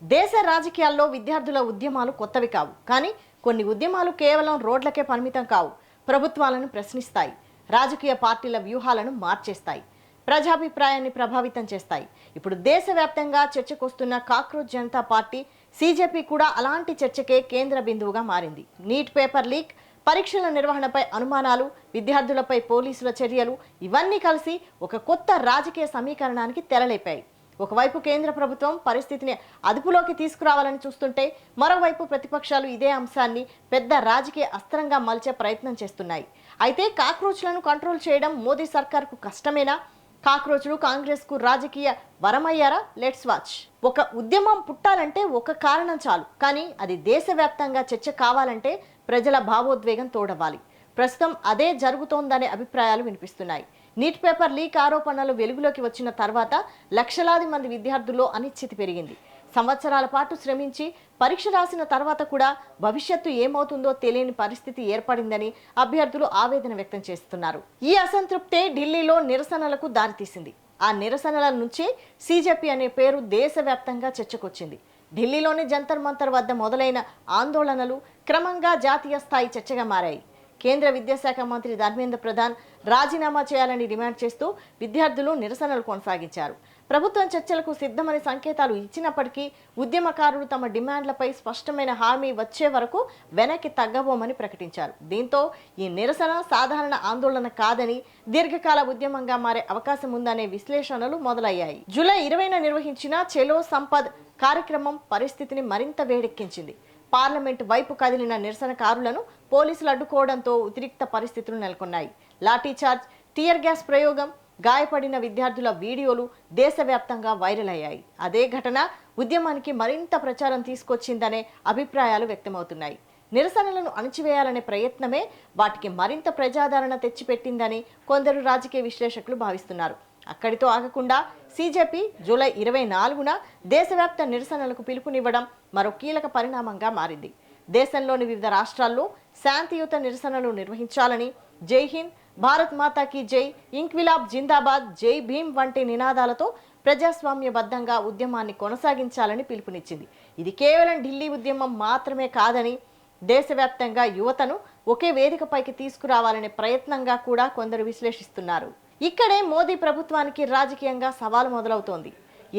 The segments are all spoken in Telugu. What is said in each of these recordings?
దేశ రాజకీయాల్లో విద్యార్థుల ఉద్యమాలు కొత్తవి కావు. కానీ కొన్ని ఉద్యమాలు కేవలం రోడ్లకే పరిమితం కావు. ప్రభుత్వాలను ప్రశ్నిస్తాయి, రాజకీయ పార్టీల వ్యూహాలను మార్చేస్తాయి, ప్రజాభిప్రాయాన్ని ప్రభావితం చేస్తాయి. ఇప్పుడు దేశవ్యాప్తంగా చర్చకొస్తున్న కాక్రోచ్ జనతా పార్టీ సీజేపీ కూడా అలాంటి చర్చకే కేంద్ర బిందువుగా మారింది. నీట్ పేపర్ లీక్, పరీక్షల నిర్వహణపై అనుమానాలు, విద్యార్థులపై పోలీసుల చర్యలు ఇవన్నీ కలిసి ఒక కొత్త రాజకీయ సమీకరణానికి తెరలేపాయి. ఒకవైపు కేంద్ర ప్రభుత్వం పరిస్థితిని అదుపులోకి తీసుకురావాలని చూస్తుంటే, మరోవైపు ప్రతిపక్షాలు ఇదే అంశాన్ని పెద్ద రాజకీయ అస్త్రంగా మలిచే ప్రయత్నం చేస్తున్నాయి. అయితే కాక్రోచ్లను కంట్రోల్ చేయడం మోదీ సర్కార్కు కష్టమేనా? కాక్రోచ్లు కాంగ్రెస్కు రాజకీయ వరమయ్యారా? Let's watch. ఒక ఉద్యమం పుట్టాలంటే ఒక కారణం చాలు, కానీ అది దేశవ్యాప్తంగా చర్చ కావాలంటే ప్రజల భావోద్వేగం తోడవాలి. ప్రస్తుతం అదే జరుగుతోందనే అభిప్రాయాలు వినిపిస్తున్నాయి. నీట్ పేపర్ లీక్ ఆరోపణలు వెలుగులోకి వచ్చిన తర్వాత లక్షలాది మంది విద్యార్థుల్లో అనిశ్చితి పెరిగింది. సంవత్సరాల పాటు శ్రమించి పరీక్ష రాసిన తర్వాత కూడా భవిష్యత్తు ఏమవుతుందో తెలియని పరిస్థితి ఏర్పడిందని అభ్యర్థులు ఆవేదన వ్యక్తం చేస్తున్నారు. ఈ అసంతృప్తే ఢిల్లీలో నిరసనలకు దారితీసింది. ఆ నిరసనల నుంచే సీజేపీ అనే పేరు దేశవ్యాప్తంగా చర్చకొచ్చింది. ఢిల్లీలోని జంతర్ మంతర్ వద్ద మొదలైన ఆందోళనలు క్రమంగా జాతీయ స్థాయి చర్చగా మారాయి. కేంద్ర విద్యాశాఖ మంత్రి ధర్మేంద్ర ప్రధాన్ రాజీనామా చేయాలని డిమాండ్ చేస్తూ విద్యార్థులు నిరసనలు కొనసాగించారు. ప్రభుత్వం చర్చలకు సిద్ధమని సంకేతాలు ఇచ్చినప్పటికీ ఉద్యమకారులు తమ డిమాండ్లపై స్పష్టమైన హామీ వచ్చే వరకు వెనక్కి తగ్గబోమని ప్రకటించారు. దీంతో ఈ నిరసన సాధారణ ఆందోళన కాదని, దీర్ఘకాల ఉద్యమంగా మారే అవకాశం ఉందనే విశ్లేషణలు మొదలయ్యాయి. జూలై 20న నిర్వహించిన చెలో సంపద్ కార్యక్రమం పరిస్థితిని మరింత వేడెక్కించింది. పార్లమెంట్ వైపు కదిలిన నిరసనకారులను పోలీసులు అడ్డుకోవడంతో ఉద్రిక్త పరిస్థితులు నెలకొన్నాయి. లాఠీచార్జ్, టియర్ గ్యాస్ ప్రయోగం, గాయపడిన విద్యార్థుల వీడియోలు దేశవ్యాప్తంగా వైరల్ అయ్యాయి. అదే ఘటన ఉద్యమానికి మరింత ప్రచారం తీసుకొచ్చిందనే అభిప్రాయాలు వ్యక్తమవుతున్నాయి. నిరసనలను అణచివేయాలనే ప్రయత్నమే వాటికి మరింత ప్రజాదరణ తెచ్చిపెట్టిందని కొందరు రాజకీయ విశ్లేషకులు భావిస్తున్నారు. అక్కడితో ఆగకుండా సీజేపీ జూలై 24న దేశవ్యాప్త నిరసనలకు పిలుపునివ్వడం మరో కీలక పరిణామంగా మారింది. దేశంలోని వివిధ రాష్ట్రాల్లో శాంతియుత నిరసనలు నిర్వహించాలని, జై హింద్, భారత్ మాతాకి జై, ఇంక్విలాబ్ జిందాబాద్, జై భీమ్ వంటి నినాదాలతో ప్రజాస్వామ్యబద్ధంగా ఉద్యమాన్ని కొనసాగించాలని పిలుపునిచ్చింది. ఇది కేవలం ఢిల్లీ ఉద్యమం మాత్రమే కాదని, దేశవ్యాప్తంగా యువతను ఒకే వేదికపైకి తీసుకురావాలనే ప్రయత్నంగా కూడా కొందరు విశ్లేషిస్తున్నారు. ఇక్కడే మోదీ ప్రభుత్వానికి రాజకీయంగా సవాలు మొదలవుతోంది.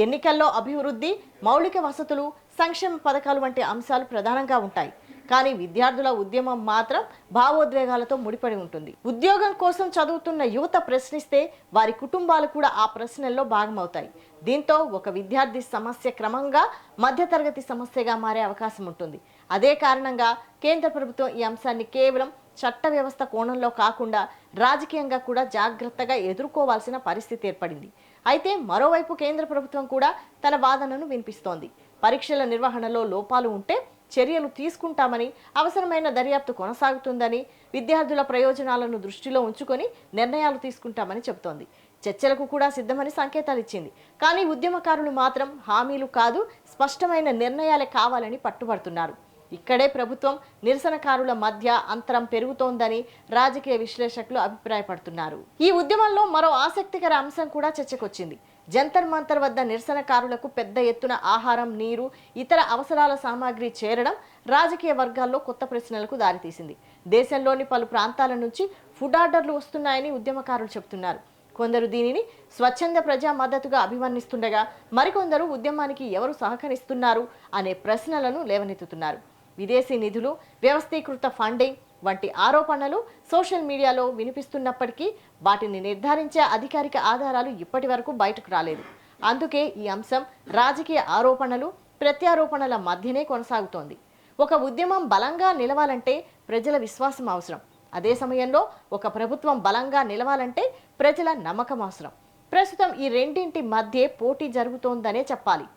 ఎన్నికల్లో అభివృద్ధి, మౌలిక వసతులు, సంక్షేమ పథకాలు వంటి అంశాలు ప్రధానంగా ఉంటాయి. కానీ విద్యార్థుల ఉద్యమం మాత్రం భావోద్వేగాలతో ముడిపడి ఉంటుంది. ఉద్యోగం కోసం చదువుతున్న యువత ప్రశ్నిస్తే వారి కుటుంబాలు కూడా ఆ ప్రశ్నల్లో భాగమవుతాయి. దీంతో ఒక విద్యార్థి సమస్య క్రమంగా మధ్యతరగతి సమస్యగా మారే అవకాశం ఉంటుంది. అదే కారణంగా కేంద్ర ప్రభుత్వం ఈ అంశాన్ని కేవలం చట్ట వ్యవస్థ కోణంలో కాకుండా రాజకీయంగా కూడా జాగ్రత్తగా ఎదుర్కోవాల్సిన పరిస్థితి ఏర్పడింది. అయితే మరోవైపు కేంద్ర ప్రభుత్వం కూడా తన వాదనను వినిపిస్తోంది. పరీక్షల నిర్వహణలో లోపాలు ఉంటే చర్యలు తీసుకుంటామని, అవసరమైన దర్యాప్తు కొనసాగుతుందని, విద్యార్థుల ప్రయోజనాలను దృష్టిలో ఉంచుకొని నిర్ణయాలు తీసుకుంటామని చెబుతోంది. చర్చలకు కూడా సిద్ధమని సంకేతాలు ఇచ్చింది. కానీ ఉద్యమకారులు మాత్రం హామీలు కాదు, స్పష్టమైన నిర్ణయాలే కావాలని పట్టుబడుతున్నారు. ఇక్కడే ప్రభుత్వం, నిరసనకారుల మధ్య అంతరం పెరుగుతోందని రాజకీయ విశ్లేషకులు అభిప్రాయపడుతున్నారు. ఈ ఉద్యమంలో మరో ఆసక్తికర అంశం కూడా చర్చకొచ్చింది. జంతర్ మంతర్ వద్ద నిరసనకారులకు పెద్ద ఎత్తున ఆహారం, నీరు, ఇతర అవసరాల సామాగ్రి చేరడం రాజకీయ వర్గాల్లో కొత్త ప్రశ్నలకు దారితీసింది. దేశంలోని పలు ప్రాంతాల నుంచి ఫుడ్ ఆర్డర్లు వస్తున్నాయని ఉద్యమకారులు చెబుతున్నారు. కొందరు దీనిని స్వచ్ఛంద ప్రజా మద్దతుగా అభివర్ణిస్తుండగా, మరికొందరు ఉద్యమానికి ఎవరు సహకరిస్తున్నారు అనే ప్రశ్నలను లేవనెత్తుతున్నారు. విదేశీ నిధులు, వ్యవస్థీకృత ఫండింగ్ వంటి ఆరోపణలు సోషల్ మీడియాలో వినిపిస్తున్నప్పటికీ వాటిని నిర్ధారించే అధికారిక ఆధారాలు ఇప్పటి వరకు బయటకు రాలేదు. అందుకే ఈ అంశం రాజకీయ ఆరోపణలు, ప్రత్యారోపణల మధ్యనే కొనసాగుతోంది. ఒక ఉద్యమం బలంగా నిలవాలంటే ప్రజల విశ్వాసం అవసరం. అదే సమయంలో ఒక ప్రభుత్వం బలంగా నిలవాలంటే ప్రజల నమ్మకం అవసరం. ప్రస్తుతం ఈ రెండింటి మధ్య పోటీ జరుగుతోందనే చెప్పాలి.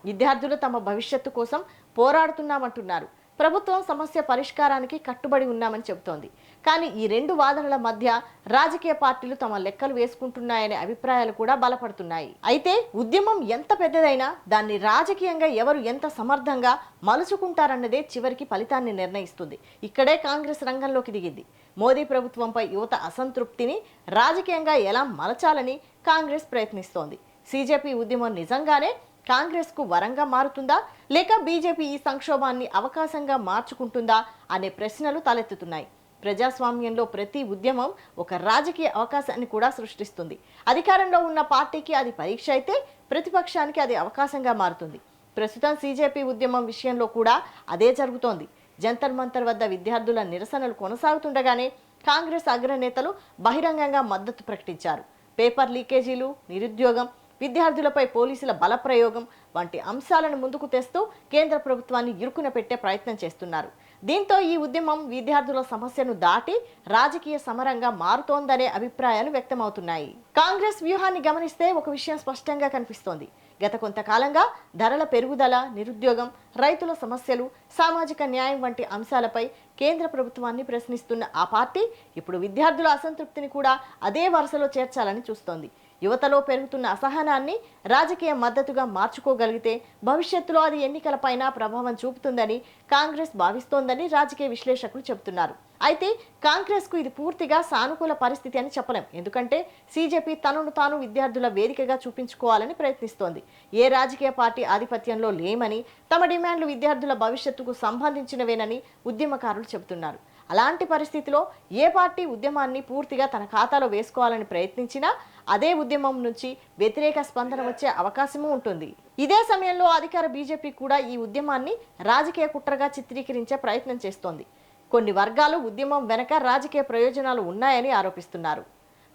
విద్యార్థులు తమ భవిష్యత్తు కోసం పోరాడుతున్నామంటున్నారు. ప్రభుత్వం సమస్య పరిష్కారానికి కట్టుబడి ఉన్నామని చెబుతోంది. కానీ ఈ రెండు వాదనల మధ్య రాజకీయ పార్టీలు తమ లెక్కలు వేసుకుంటున్నాయనే అభిప్రాయాలు కూడా బలపడుతున్నాయి. అయితే ఉద్యమం ఎంత పెద్దదైనా దాన్ని రాజకీయంగా ఎవరు ఎంత సమర్థంగా మలుచుకుంటారన్నదే చివరికి ఫలితాన్ని నిర్ణయిస్తుంది. ఇక్కడే కాంగ్రెస్ రంగంలోకి దిగింది. మోదీ ప్రభుత్వంపై యువత అసంతృప్తిని రాజకీయంగా ఎలా మలచాలని కాంగ్రెస్ ప్రయత్నిస్తోంది. సీజేపీ ఉద్యమం నిజంగానే కాంగ్రెస్కు వరంగా మారుతుందా లేక బీజేపీ ఈ సంక్షోభాన్ని అవకాశంగా మార్చుకుంటుందా అనే ప్రశ్నలు తలెత్తుతున్నాయి. ప్రజాస్వామ్యంలో ప్రతి ఉద్యమం ఒక రాజకీయ అవకాశాన్ని కూడా సృష్టిస్తుంది. అధికారంలో ఉన్న పార్టీకి అది పరీక్ష అయితే, ప్రతిపక్షానికి అది అవకాశంగా మారుతుంది. ప్రస్తుతం సీజేపీ ఉద్యమం విషయంలో కూడా అదే జరుగుతోంది. జంతర్ మంతర్ వద్ద విద్యార్థుల నిరసనలు కొనసాగుతుండగానే కాంగ్రెస్ అగ్రనేతలు బహిరంగంగా మద్దతు ప్రకటించారు. పేపర్ లీకేజీలు, నిరుద్యోగం, విద్యార్థులపై పోలీసుల బలప్రయోగం వంటి అంశాలను ముందుకు తెస్తూ కేంద్ర ప్రభుత్వాన్ని ఇరుకున పెట్టే ప్రయత్నం చేస్తున్నారు. దీంతో ఈ ఉద్యమం విద్యార్థుల సమస్యను దాటి రాజకీయ సమరంగా మారుతోందనే అభిప్రాయాలు వ్యక్తమవుతున్నాయి. కాంగ్రెస్ వ్యూహాన్ని గమనిస్తే ఒక విషయం స్పష్టంగా కనిపిస్తోంది. గత కొంతకాలంగా ధరల పెరుగుదల, నిరుద్యోగం, రైతుల సమస్యలు, సామాజిక న్యాయం వంటి అంశాలపై కేంద్ర ప్రభుత్వాన్ని ప్రశ్నిస్తున్న ఆ పార్టీ ఇప్పుడు విద్యార్థుల అసంతృప్తిని కూడా అదే వరుసలో చేర్చాలని చూస్తోంది. యువతలో పెరుగుతున్న అసహనాన్ని రాజకీయ మద్దతుగా మార్చుకోగలిగితే భవిష్యత్తులో అది ఎన్నికలపైన ప్రభావం చూపుతుందని కాంగ్రెస్ భావిస్తోందని రాజకీయ విశ్లేషకులు చెబుతున్నారు. అయితే కాంగ్రెస్కు ఇది పూర్తిగా సానుకూల పరిస్థితి అని చెప్పలేం. ఎందుకంటే సీజేపీ తనను తాను విద్యార్థుల వేదికగా చూపించుకోవాలని ప్రయత్నిస్తోంది. ఏ రాజకీయ పార్టీ ఆధిపత్యంలో లేమని, తమ డిమాండ్లు విద్యార్థుల భవిష్యత్తుకు సంబంధించినవేనని ఉద్యమకారులు చెబుతున్నారు. అలాంటి పరిస్థితిలో ఏ పార్టీ ఉద్యమాన్ని పూర్తిగా తన ఖాతాలో వేసుకోవాలని ప్రయత్నించినా అదే ఉద్యమం నుంచి వ్యతిరేక స్పందన వచ్చే అవకాశమూ ఉంటుంది. ఇదే సమయంలో అధికార బీజేపీ కూడా ఈ ఉద్యమాన్ని రాజకీయ కుట్రగా చిత్రీకరించే ప్రయత్నం చేస్తోంది. కొన్ని వర్గాలు ఉద్యమం వెనక రాజకీయ ప్రయోజనాలు ఉన్నాయని ఆరోపిస్తున్నారు.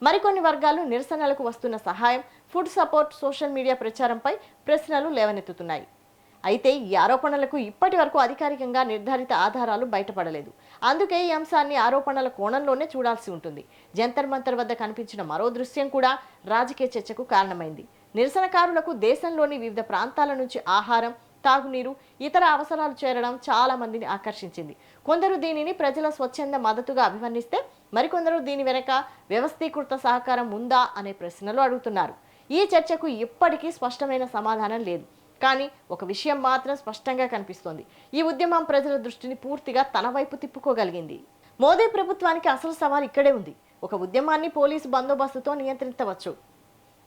మరికొన్ని వర్గాలు నిరసనలకు వస్తున్న సహాయం, ఫుడ్ సపోర్ట్, సోషల్ మీడియా ప్రచారంపై ప్రశ్నలు లేవనెత్తుతున్నాయి. అయితే ఈ ఆరోపణలకు ఇప్పటి వరకు అధికారికంగా నిర్ధారిత ఆధారాలు బయటపడలేదు. అందుకే ఈ అంశాన్ని ఆరోపణల కోణంలోనే చూడాల్సి ఉంటుంది. జంతర్ మంతర్ వద్ద కనిపించిన మరో దృశ్యం కూడా రాజకీయ చర్చకు కారణమైంది. నిరసనకారులకు దేశంలోని వివిధ ప్రాంతాల నుంచి ఆహారం, తాగునీరు, ఇతర అవసరాలు చేరడం చాలా మందిని ఆకర్షించింది. కొందరు దీనిని ప్రజల స్వచ్ఛంద మద్దతుగా అభివర్ణిస్తే, మరికొందరు దీని వెనక వ్యవస్థీకృత సహకారం ఉందా అనే ప్రశ్నలు అడుగుతున్నారు. ఈ చర్చకు ఇప్పటికీ స్పష్టమైన సమాధానం లేదు. కానీ ఒక విషయం మాత్రం స్పష్టంగా కనిపిస్తోంది. ఈ ఉద్యమం ప్రజల దృష్టిని పూర్తిగా తన వైపు తిప్పుకోగలిగింది. మోదీ ప్రభుత్వానికి అసలు సవాల్ ఇక్కడే ఉంది. ఒక ఉద్యమాన్ని పోలీసు బందోబస్తుతో నియంత్రించవచ్చు,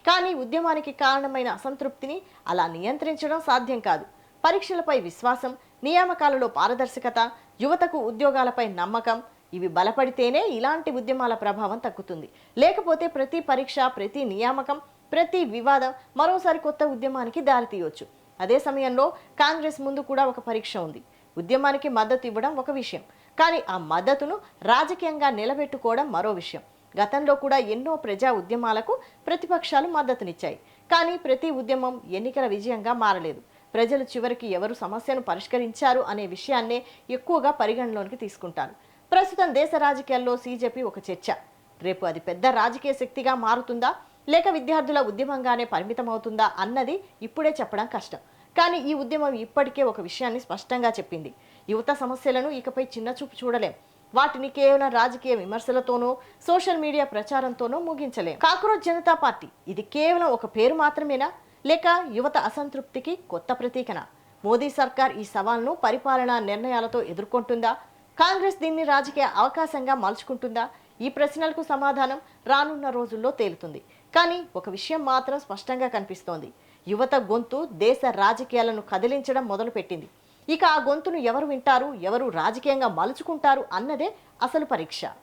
కానీ ఉద్యమానికి కారణమైన అసంతృప్తిని అలా నియంత్రించడం సాధ్యం కాదు. పరీక్షలపై విశ్వాసం, నియామకాలలో పారదర్శకత, యువతకు ఉద్యోగాలపై నమ్మకం ఇవి బలపడితేనే ఇలాంటి ఉద్యమాల ప్రభావం తగ్గుతుంది. లేకపోతే ప్రతి పరీక్ష, ప్రతి నియామకం, ప్రతి వివాదం మరోసారి కొత్త ఉద్యమానికి దారితీయొచ్చు. అదే సమయంలో కాంగ్రెస్ ముందు కూడా ఒక పరీక్ష ఉంది. ఉద్యమానికి మద్దతు ఇవ్వడం ఒక విషయం, కానీ ఆ మద్దతును రాజకీయంగా నిలబెట్టుకోవడం మరో విషయం. గతంలో కూడా ఎన్నో ప్రజా ఉద్యమాలకు ప్రతిపక్షాలు మద్దతునిచ్చాయి. కానీ ప్రతి ఉద్యమం ఎన్నికల విజయంగా మారలేదు. ప్రజలు చివరికి ఎవరు సమస్యను పరిష్కరించారు అనే విషయాన్నే ఎక్కువగా పరిగణలోనికి తీసుకుంటారు. ప్రస్తుతం దేశ రాజకీయాల్లో సీజేపీ ఒక చర్చ. రేపు అది పెద్ద రాజకీయ శక్తిగా మారుతుందా లేక విద్యార్థుల ఉద్యమంగానే పరిమితమవుతుందా అన్నది ఇప్పుడే చెప్పడం కష్టం. కానీ ఈ ఉద్యమం ఇప్పటికే ఒక విషయాన్ని స్పష్టంగా చెప్పింది. యువత సమస్యలను ఇకపై చిన్నచూపు చూడలేం. వాటిని కేవలం రాజకీయ విమర్శలతోనో, సోషల్ మీడియా ప్రచారంతోనో ముగించలేం. కాక్రోచ్ జనతా పార్టీ ఇది కేవలం ఒక పేరు మాత్రమేనా, లేక యువత అసంతృప్తికి కొత్త ప్రతీకనా? మోదీ సర్కార్ ఈ సవాల్ను పరిపాలనా నిర్ణయాలతో ఎదుర్కొంటుందా? కాంగ్రెస్ దీన్ని రాజకీయ అవకాశంగా మలుచుకుంటుందా? ఈ ప్రశ్నలకు సమాధానం రానున్న రోజుల్లో తేలుతుంది. కానీ ఒక విషయం మాత్రం స్పష్టంగా కనిపిస్తోంది. యువత గొంతు దేశ రాజకీయాలను కదిలించడం మొదలుపెట్టింది. ఇక ఆ గొంతును ఎవరు వింటారు, ఎవరు రాజకీయంగా మలుచుకుంటారు అన్నదే అసలు పరీక్ష.